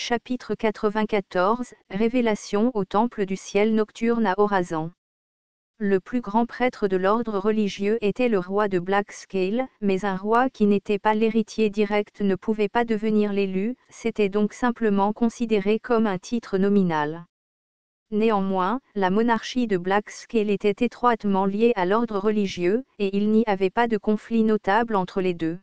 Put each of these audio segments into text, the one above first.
Chapitre 94, Révélation au temple du ciel nocturne à Orasan. Le plus grand prêtre de l'ordre religieux était le roi de Blackscale, mais un roi qui n'était pas l'héritier direct ne pouvait pas devenir l'élu, c'était donc simplement considéré comme un titre nominal. Néanmoins, la monarchie de Blackscale était étroitement liée à l'ordre religieux, et il n'y avait pas de conflit notable entre les deux.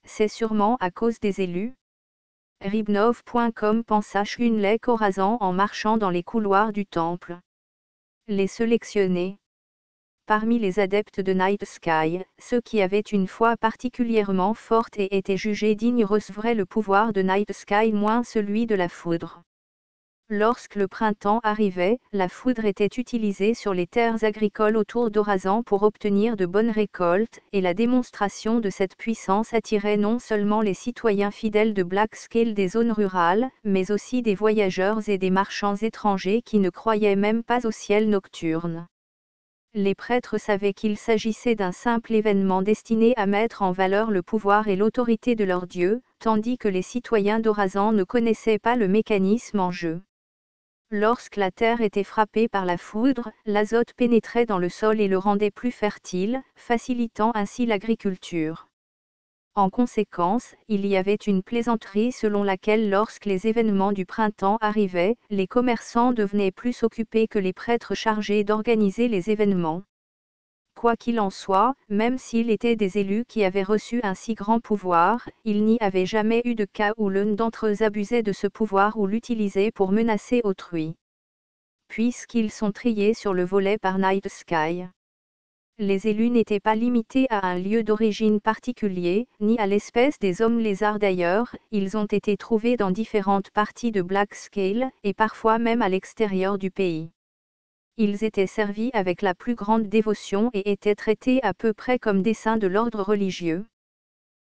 C'est sûrement à cause des élus. Ribnov.com pensa Shunlek Orasan en marchant dans les couloirs du temple. Les sélectionnés. Parmi les adeptes de Night Sky, ceux qui avaient une foi particulièrement forte et étaient jugés dignes recevraient le pouvoir de Night Sky moins celui de la foudre. Lorsque le printemps arrivait, la foudre était utilisée sur les terres agricoles autour d'Orasan pour obtenir de bonnes récoltes, et la démonstration de cette puissance attirait non seulement les citoyens fidèles de Blackscale des zones rurales, mais aussi des voyageurs et des marchands étrangers qui ne croyaient même pas au ciel nocturne. Les prêtres savaient qu'il s'agissait d'un simple événement destiné à mettre en valeur le pouvoir et l'autorité de leur Dieu, tandis que les citoyens d'Orasan ne connaissaient pas le mécanisme en jeu. Lorsque la terre était frappée par la foudre, l'azote pénétrait dans le sol et le rendait plus fertile, facilitant ainsi l'agriculture. En conséquence, il y avait une plaisanterie selon laquelle lorsque les événements du printemps arrivaient, les commerçants devenaient plus occupés que les prêtres chargés d'organiser les événements. Quoi qu'il en soit, même s'il était des élus qui avaient reçu un si grand pouvoir, il n'y avait jamais eu de cas où l'un d'entre eux abusait de ce pouvoir ou l'utilisait pour menacer autrui. Puisqu'ils sont triés sur le volet par Night Sky. Les élus n'étaient pas limités à un lieu d'origine particulier, ni à l'espèce des hommes lézards d'ailleurs, ils ont été trouvés dans différentes parties de Blackscale, et parfois même à l'extérieur du pays. Ils étaient servis avec la plus grande dévotion et étaient traités à peu près comme des saints de l'ordre religieux.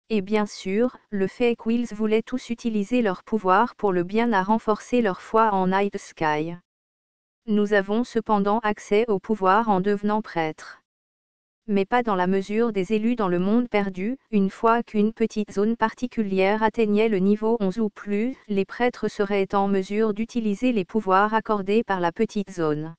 Et bien sûr, le fait qu'ils voulaient tous utiliser leur pouvoir pour le bien a renforcé leur foi en Night Sky. Nous avons cependant accès au pouvoir en devenant prêtres. Mais pas dans la mesure des élus dans le monde perdu, une fois qu'une petite zone particulière atteignait le niveau 11 ou plus, les prêtres seraient en mesure d'utiliser les pouvoirs accordés par la petite zone.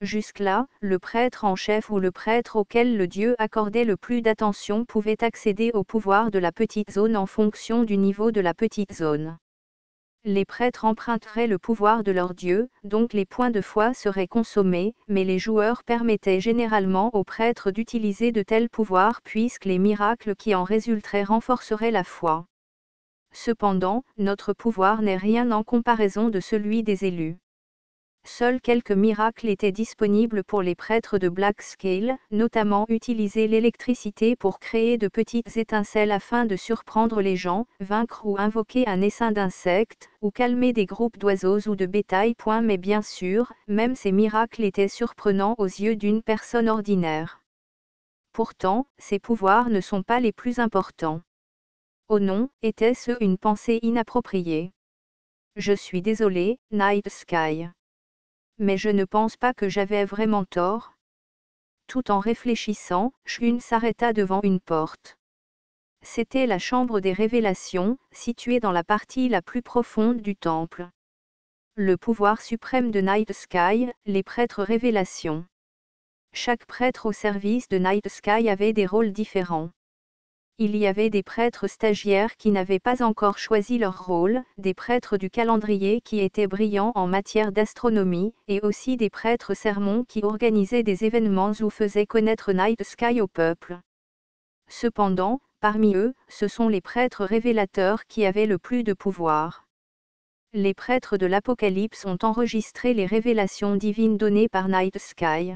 Jusque-là, le prêtre en chef ou le prêtre auquel le Dieu accordait le plus d'attention pouvait accéder au pouvoir de la petite zone en fonction du niveau de la petite zone. Les prêtres emprunteraient le pouvoir de leur Dieu, donc les points de foi seraient consommés, mais les joueurs permettaient généralement aux prêtres d'utiliser de tels pouvoirs puisque les miracles qui en résulteraient renforceraient la foi. Cependant, notre pouvoir n'est rien en comparaison de celui des élus. Seuls quelques miracles étaient disponibles pour les prêtres de Blackscale, notamment utiliser l'électricité pour créer de petites étincelles afin de surprendre les gens, vaincre ou invoquer un essaim d'insectes, ou calmer des groupes d'oiseaux ou de bétail. Mais bien sûr, même ces miracles étaient surprenants aux yeux d'une personne ordinaire. Pourtant, ces pouvoirs ne sont pas les plus importants. Oh non, était-ce une pensée inappropriée? Je suis désolé, Night Sky. Mais je ne pense pas que j'avais vraiment tort. Tout en réfléchissant, Shun s'arrêta devant une porte. C'était la chambre des révélations, située dans la partie la plus profonde du temple. Le pouvoir suprême de Night Sky, les prêtres révélations. Chaque prêtre au service de Night Sky avait des rôles différents. Il y avait des prêtres stagiaires qui n'avaient pas encore choisi leur rôle, des prêtres du calendrier qui étaient brillants en matière d'astronomie, et aussi des prêtres sermons qui organisaient des événements ou faisaient connaître Night Sky au peuple. Cependant, parmi eux, ce sont les prêtres révélateurs qui avaient le plus de pouvoir. Les prêtres de l'Apocalypse ont enregistré les révélations divines données par Night Sky.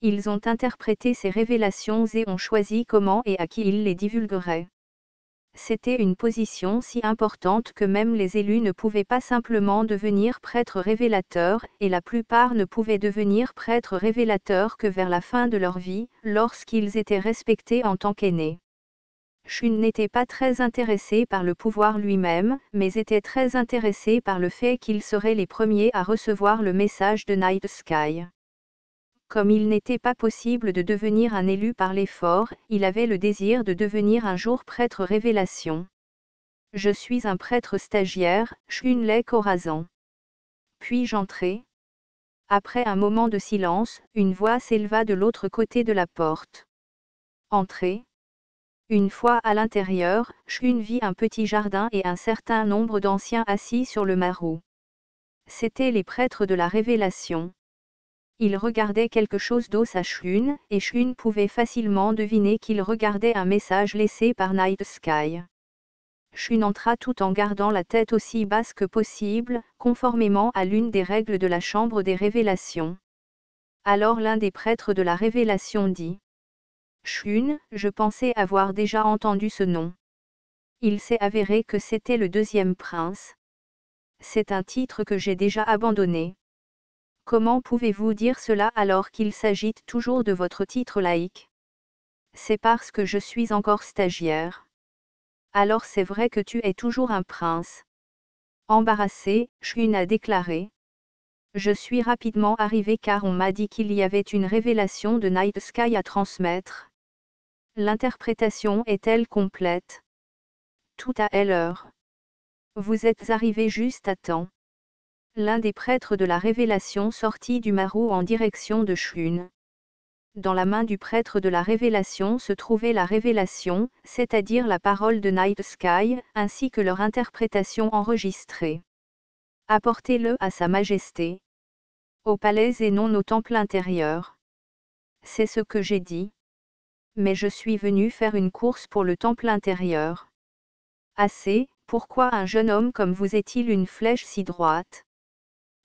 Ils ont interprété ces révélations et ont choisi comment et à qui ils les divulgueraient. C'était une position si importante que même les élus ne pouvaient pas simplement devenir prêtres révélateurs, et la plupart ne pouvaient devenir prêtres révélateurs que vers la fin de leur vie, lorsqu'ils étaient respectés en tant qu'aînés. Shun n'était pas très intéressé par le pouvoir lui-même, mais était très intéressé par le fait qu'ils seraient les premiers à recevoir le message de Night Sky. Comme il n'était pas possible de devenir un élu par l'effort, il avait le désir de devenir un jour prêtre révélation. Je suis un prêtre stagiaire, Shunlei Korazan. Puis-je entrer? Après un moment de silence, une voix s'éleva de l'autre côté de la porte. Entrez. Une fois à l'intérieur, Shun vit un petit jardin et un certain nombre d'anciens assis sur le marou. C'étaient les prêtres de la Révélation. Ils regardaient quelque chose d'os à Shun, et Shun pouvait facilement deviner qu'il regardait un message laissé par Night Sky. Shun entra tout en gardant la tête aussi basse que possible, conformément à l'une des règles de la Chambre des Révélations. Alors l'un des prêtres de la Révélation dit: Shun, je pensais avoir déjà entendu ce nom. Il s'est avéré que c'était le deuxième prince. C'est un titre que j'ai déjà abandonné. Comment pouvez-vous dire cela alors qu'il s'agite toujours de votre titre laïque? C'est parce que je suis encore stagiaire. Alors c'est vrai que tu es toujours un prince. Embarrassé, Shun a déclaré. Je suis rapidement arrivé car on m'a dit qu'il y avait une révélation de Night Sky à transmettre. L'interprétation est-elle complète? Tout à l'heure. Vous êtes arrivé juste à temps. L'un des prêtres de la Révélation sortit du marou en direction de Shun. Dans la main du prêtre de la Révélation se trouvait la révélation, c'est-à-dire la parole de Night Sky, ainsi que leur interprétation enregistrée. Apportez-le à Sa Majesté. Au palais et non au temple intérieur. C'est ce que j'ai dit. Mais je suis venu faire une course pour le temple intérieur. Assez, pourquoi un jeune homme comme vous est-il une flèche si droite?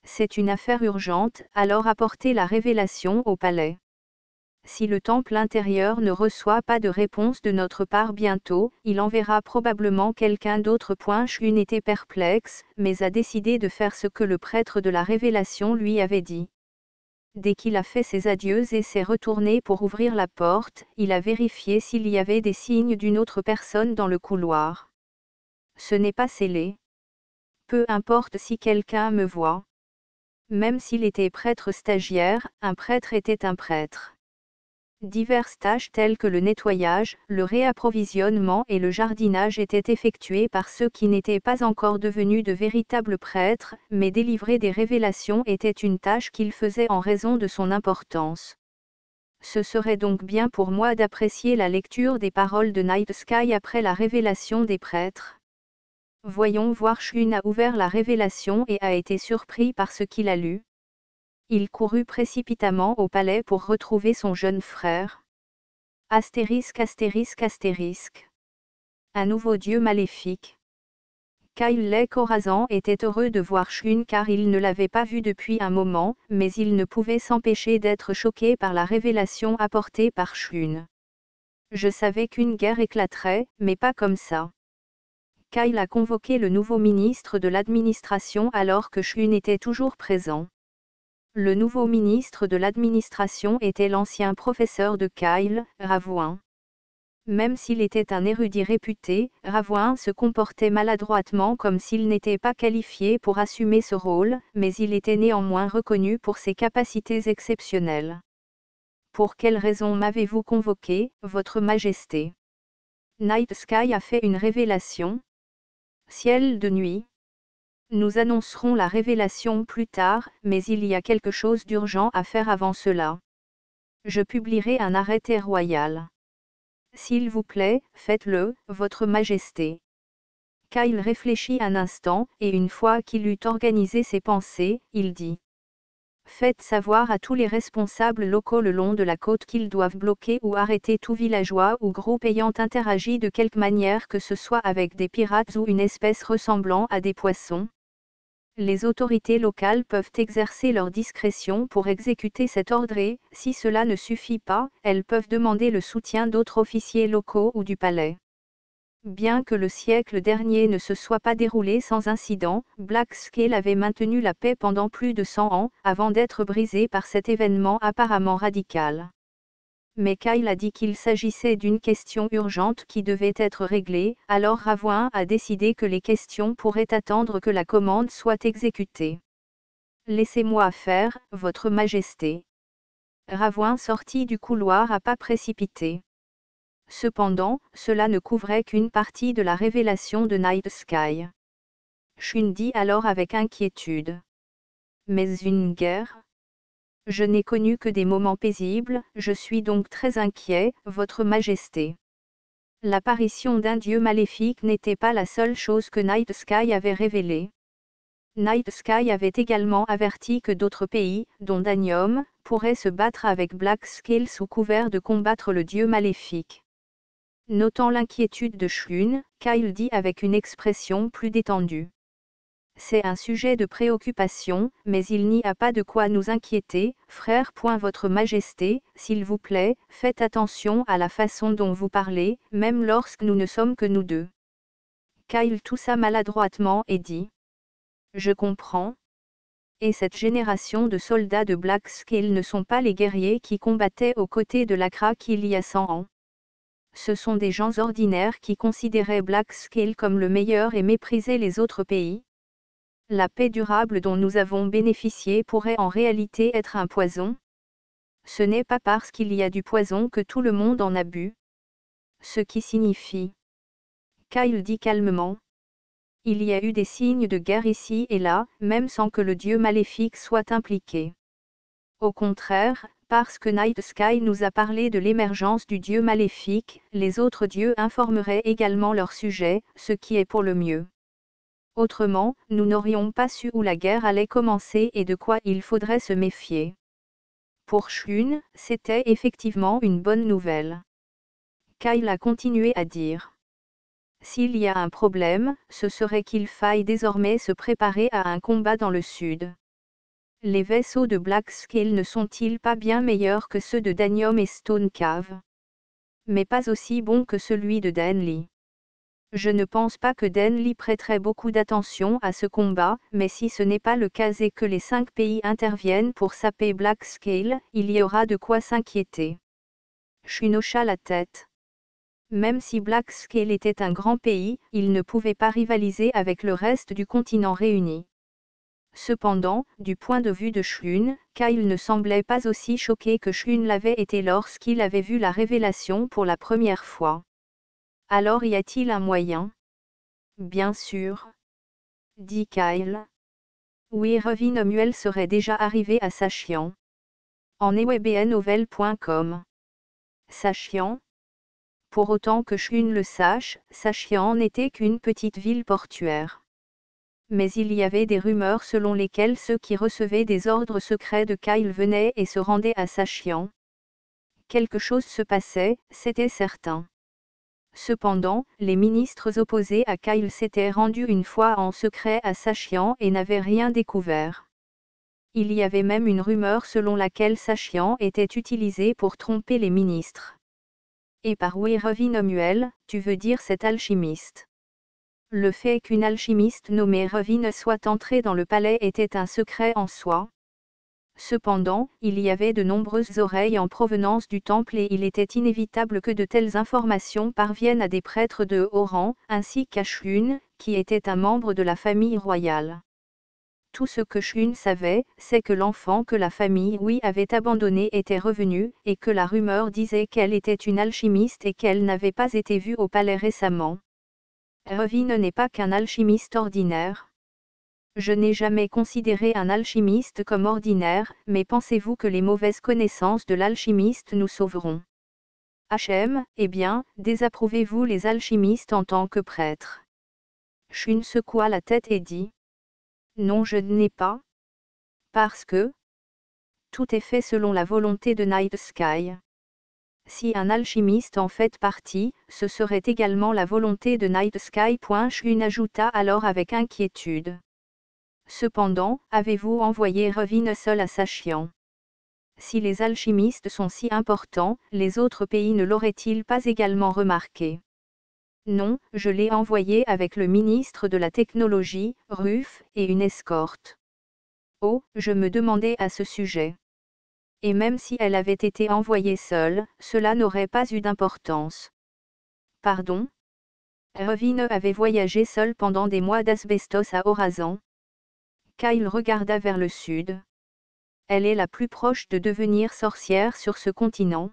C'est une affaire urgente, alors apportez la révélation au palais. Si le temple intérieur ne reçoit pas de réponse de notre part bientôt, il enverra probablement quelqu'un d'autre. Shun était perplexe, mais a décidé de faire ce que le prêtre de la Révélation lui avait dit. Dès qu'il a fait ses adieux et s'est retourné pour ouvrir la porte, il a vérifié s'il y avait des signes d'une autre personne dans le couloir. Ce n'est pas scellé. Peu importe si quelqu'un me voit. Même s'il était prêtre stagiaire, un prêtre était un prêtre. Diverses tâches telles que le nettoyage, le réapprovisionnement et le jardinage étaient effectuées par ceux qui n'étaient pas encore devenus de véritables prêtres, mais délivrer des révélations était une tâche qu'il faisait en raison de son importance. Ce serait donc bien pour moi d'apprécier la lecture des paroles de Night Sky après la révélation des prêtres. Voyons voir. Shun a ouvert la révélation et a été surpris par ce qu'il a lu. Il courut précipitamment au palais pour retrouver son jeune frère. Astérisque astérisque astérisque. Un nouveau dieu maléfique. Shunlei Korazan était heureux de voir Shun car il ne l'avait pas vu depuis un moment, mais il ne pouvait s'empêcher d'être choqué par la révélation apportée par Shun. Je savais qu'une guerre éclaterait, mais pas comme ça. Kyle a convoqué le nouveau ministre de l'administration alors que Shun était toujours présent. Le nouveau ministre de l'administration était l'ancien professeur de Kyle, Ravouin. Même s'il était un érudit réputé, Ravouin se comportait maladroitement comme s'il n'était pas qualifié pour assumer ce rôle, mais il était néanmoins reconnu pour ses capacités exceptionnelles. Pour quelle raison m'avez-vous convoqué, Votre Majesté? Night Sky a fait une révélation. Ciel de nuit. Nous annoncerons la révélation plus tard, mais il y a quelque chose d'urgent à faire avant cela. Je publierai un arrêté royal. S'il vous plaît, faites-le, Votre Majesté. Kyle réfléchit un instant, et une fois qu'il eut organisé ses pensées, il dit. Faites savoir à tous les responsables locaux le long de la côte qu'ils doivent bloquer ou arrêter tout villageois ou groupe ayant interagi de quelque manière que ce soit avec des pirates ou une espèce ressemblant à des poissons. Les autorités locales peuvent exercer leur discrétion pour exécuter cet ordre et, si cela ne suffit pas, elles peuvent demander le soutien d'autres officiers locaux ou du palais. Bien que le siècle dernier ne se soit pas déroulé sans incident, Black Scale avait maintenu la paix pendant plus de 100 ans, avant d'être brisé par cet événement apparemment radical. Mais Kyle a dit qu'il s'agissait d'une question urgente qui devait être réglée, alors Ravouin a décidé que les questions pourraient attendre que la commande soit exécutée. Laissez-moi faire, Votre Majesté. Ravouin sortit du couloir à pas précipités. Cependant, cela ne couvrait qu'une partie de la révélation de Night Sky. Shun dit alors avec inquiétude. Mais une guerre? Je n'ai connu que des moments paisibles, je suis donc très inquiet, Votre Majesté. L'apparition d'un dieu maléfique n'était pas la seule chose que Night Sky avait révélée. Night Sky avait également averti que d'autres pays, dont Danium, pourraient se battre avec Black Scale sous couvert de combattre le dieu maléfique. Notant l'inquiétude de Shun, Kyle dit avec une expression plus détendue. C'est un sujet de préoccupation, mais il n'y a pas de quoi nous inquiéter, frère. Votre Majesté, s'il vous plaît, faites attention à la façon dont vous parlez, même lorsque nous ne sommes que nous deux. Kyle toussa maladroitement et dit. Je comprends. Et cette génération de soldats de Black Scale ne sont pas les guerriers qui combattaient aux côtés de l'Akrak il y a 100 ans. Ce sont des gens ordinaires qui considéraient Black Scale comme le meilleur et méprisaient les autres pays. La paix durable dont nous avons bénéficié pourrait en réalité être un poison. Ce n'est pas parce qu'il y a du poison que tout le monde en a bu. Ce qui signifie. Kyle dit calmement. Il y a eu des signes de guerre ici et là, même sans que le dieu maléfique soit impliqué. Au contraire, parce que Night Sky nous a parlé de l'émergence du dieu maléfique, les autres dieux informeraient également leur sujet, ce qui est pour le mieux. Autrement, nous n'aurions pas su où la guerre allait commencer et de quoi il faudrait se méfier. Pour Shun, c'était effectivement une bonne nouvelle. Kyle a continué à dire. S'il y a un problème, ce serait qu'il faille désormais se préparer à un combat dans le sud. Les vaisseaux de Black Scale ne sont-ils pas bien meilleurs que ceux de Danium et Stone Cave? Mais pas aussi bons que celui de Danley. Je ne pense pas que Danley prêterait beaucoup d'attention à ce combat, mais si ce n'est pas le cas et que les 5 pays interviennent pour saper Black Scale, il y aura de quoi s'inquiéter. Shun hocha la tête. Même si Black Scale était un grand pays, il ne pouvait pas rivaliser avec le reste du continent réuni. Cependant, du point de vue de Shun, Kyle ne semblait pas aussi choqué que Shun l'avait été lorsqu'il avait vu la révélation pour la première fois. Alors y a-t-il un moyen? Bien sûr. Dit Kyle. Oui, Revinomuel serait déjà arrivé à Sachian. En ewebnovel.com. Sachian? Pour autant que Shun le sache, Sachian n'était qu'une petite ville portuaire. Mais il y avait des rumeurs selon lesquelles ceux qui recevaient des ordres secrets de Kyle venaient et se rendaient à Sachian. Quelque chose se passait, c'était certain. Cependant, les ministres opposés à Kyle s'étaient rendus une fois en secret à Sachian et n'avaient rien découvert. Il y avait même une rumeur selon laquelle Sachian était utilisé pour tromper les ministres. Et par Revinomuel, tu veux dire cet alchimiste. Le fait qu'une alchimiste nommée Revine soit entrée dans le palais était un secret en soi. Cependant, il y avait de nombreuses oreilles en provenance du temple et il était inévitable que de telles informations parviennent à des prêtres de haut rang, ainsi qu'à Shun, qui était un membre de la famille royale. Tout ce que Shun savait, c'est que l'enfant que la famille Wei avait abandonné était revenu, et que la rumeur disait qu'elle était une alchimiste et qu'elle n'avait pas été vue au palais récemment. Revine n'est pas qu'un alchimiste ordinaire. Je n'ai jamais considéré un alchimiste comme ordinaire, mais pensez-vous que les mauvaises connaissances de l'alchimiste nous sauveront? Hachem, eh bien, désapprouvez-vous les alchimistes en tant que prêtre? Shun secoua la tête et dit. Non, je n'ai pas. Parce que tout est fait selon la volonté de Night Sky. Si un alchimiste en fait partie, ce serait également la volonté de Night Sky. Shun ajouta alors avec inquiétude. Cependant, avez-vous envoyé Revine seul à Sachian? Si les alchimistes sont si importants, les autres pays ne l'auraient-ils pas également remarqué? Non, je l'ai envoyé avec le ministre de la Technologie, Ruf, et une escorte. Oh, je me demandais à ce sujet. Et même si elle avait été envoyée seule, cela n'aurait pas eu d'importance. Pardon? Revine avait voyagé seul pendant des mois d'asbestos à Horazan. Kyle regarda vers le sud. Elle est la plus proche de devenir sorcière sur ce continent.